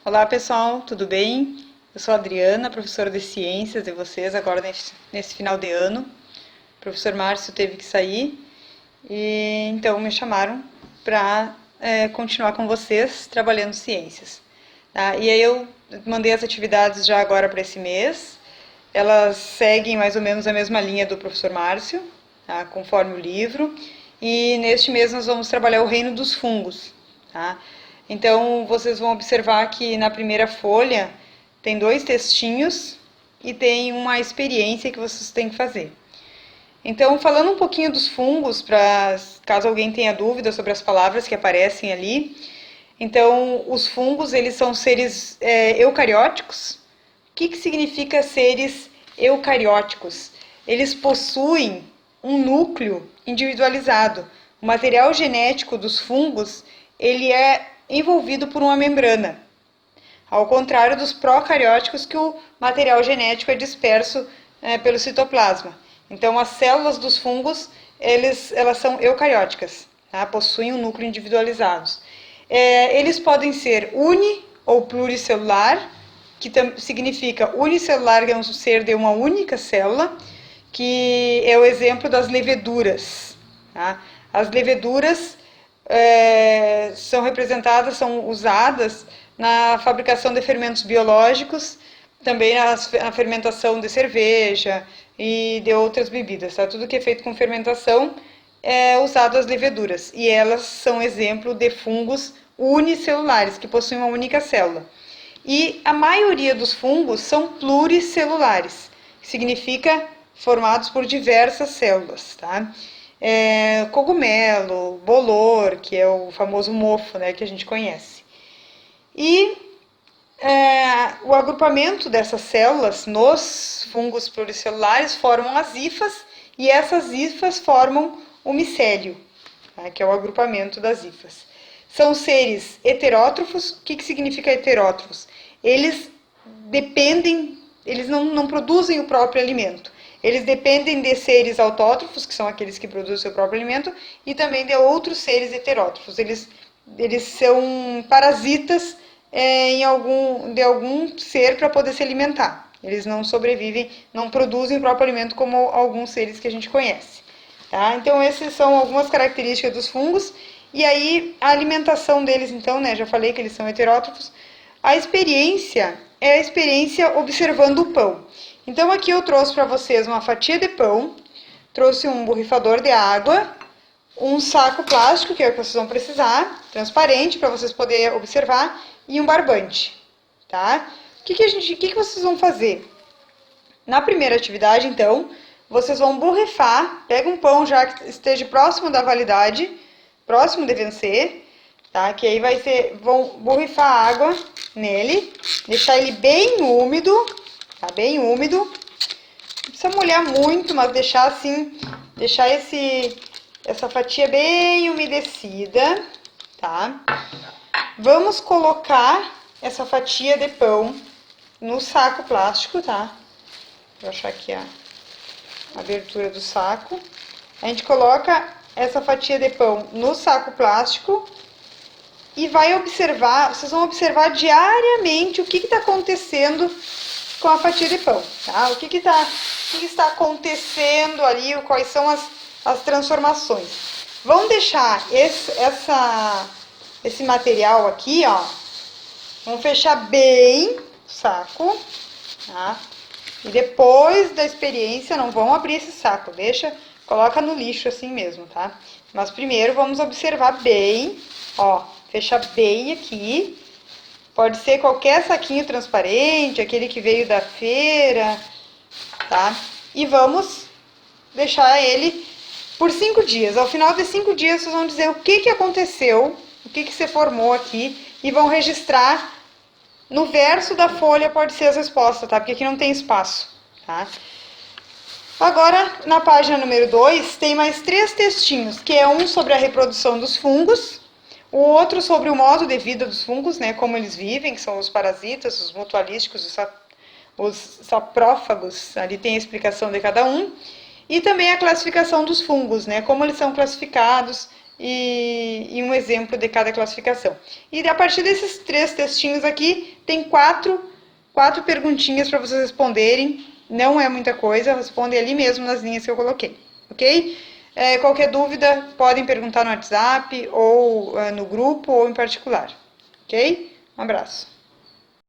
Olá pessoal, tudo bem? Eu sou a Adriana, professora de ciências de vocês, agora nesse final de ano. O professor Márcio teve que sair e então me chamaram para continuar com vocês trabalhando ciências. Tá? E aí eu mandei as atividades já agora para esse mês. Elas seguem mais ou menos a mesma linha do professor Márcio, tá? Conforme o livro. E neste mês nós vamos trabalhar o reino dos fungos. Tá? Então, vocês vão observar que na primeira folha tem 2 textinhos e tem uma experiência que vocês têm que fazer. Então, falando um pouquinho dos fungos, para caso alguém tenha dúvida sobre as palavras que aparecem ali. Então, os fungos, eles são seres eucarióticos. O que significa seres eucarióticos? Eles possuem um núcleo individualizado. O material genético dos fungos, ele é envolvido por uma membrana, ao contrário dos procarióticos, que o material genético é disperso pelo citoplasma. Então, as células dos fungos, elas são eucarióticas, tá? Possuem um núcleo individualizado. Eles podem ser uni ou pluricelular, que significa unicelular, que é um ser de uma única célula, que é o exemplo das leveduras. Tá? As leveduras são usadas na fabricação de fermentos biológicos, também na fermentação de cerveja e de outras bebidas. Tá? Tudo que é feito com fermentação é usado as leveduras, e elas são exemplo de fungos unicelulares, que possuem uma única célula. E a maioria dos fungos são pluricelulares, que significa formados por diversas células, tá? Cogumelo, bolor, que é o famoso mofo, né, que a gente conhece. E o agrupamento dessas células nos fungos pluricelulares formam as hifas, e essas hifas formam o micélio, tá, que é o agrupamento das hifas. São seres heterótrofos. O que significa heterótrofos? Eles não produzem o próprio alimento. Eles dependem de seres autótrofos, que são aqueles que produzem o seu próprio alimento, e também de outros seres heterótrofos. Eles são parasitas de algum ser para poder se alimentar. Eles não sobrevivem, não produzem o próprio alimento como alguns seres que a gente conhece. Tá? Então, essas são algumas características dos fungos. E aí, a alimentação deles, então, né? Já falei que eles são heterótrofos. A experiência é a experiência observando o pão. Então, aqui eu trouxe para vocês uma fatia de pão, trouxe um borrifador de água, um saco plástico, que é o que vocês vão precisar, transparente, para vocês poderem observar, e um barbante, tá? O que vocês vão fazer? Na primeira atividade, então, vocês vão borrifar, pega um pão já que esteja próximo da validade, próximo de vencer, tá? Que aí vão borrifar água nele, deixar ele bem úmido, tá? Bem úmido. Não precisa molhar muito, mas deixar essa fatia bem umedecida, tá? Vamos colocar essa fatia de pão no saco plástico, tá? Vou achar aqui a abertura do saco. A gente coloca essa fatia de pão no saco plástico e vocês vão observar diariamente o que está acontecendo com a fatia de pão, tá? O que está acontecendo ali, quais são as transformações. Vão deixar esse material aqui, ó, vão fechar bem o saco, tá? E depois da experiência não vão abrir esse saco, coloca no lixo assim mesmo, tá? Mas primeiro vamos observar bem, ó, fecha bem aqui. Pode ser qualquer saquinho transparente, aquele que veio da feira, tá? E vamos deixar ele por 5 dias. Ao final de 5 dias vocês vão dizer o que aconteceu, o que se formou aqui, e vão registrar no verso da folha, pode ser as respostas, tá? Porque aqui não tem espaço, tá? Agora, na página número 2, tem mais 3 textinhos, que é um sobre a reprodução dos fungos, o outro sobre o modo de vida dos fungos, né? Como eles vivem, que são os parasitas, os mutualísticos, os saprófagos, ali tem a explicação de cada um, e também a classificação dos fungos, né? Como eles são classificados e um exemplo de cada classificação. E a partir desses 3 textinhos aqui, tem quatro perguntinhas para vocês responderem. Não é muita coisa, respondem ali mesmo nas linhas que eu coloquei, ok? Qualquer dúvida, podem perguntar no WhatsApp, ou no grupo, ou em particular, ok? Um abraço.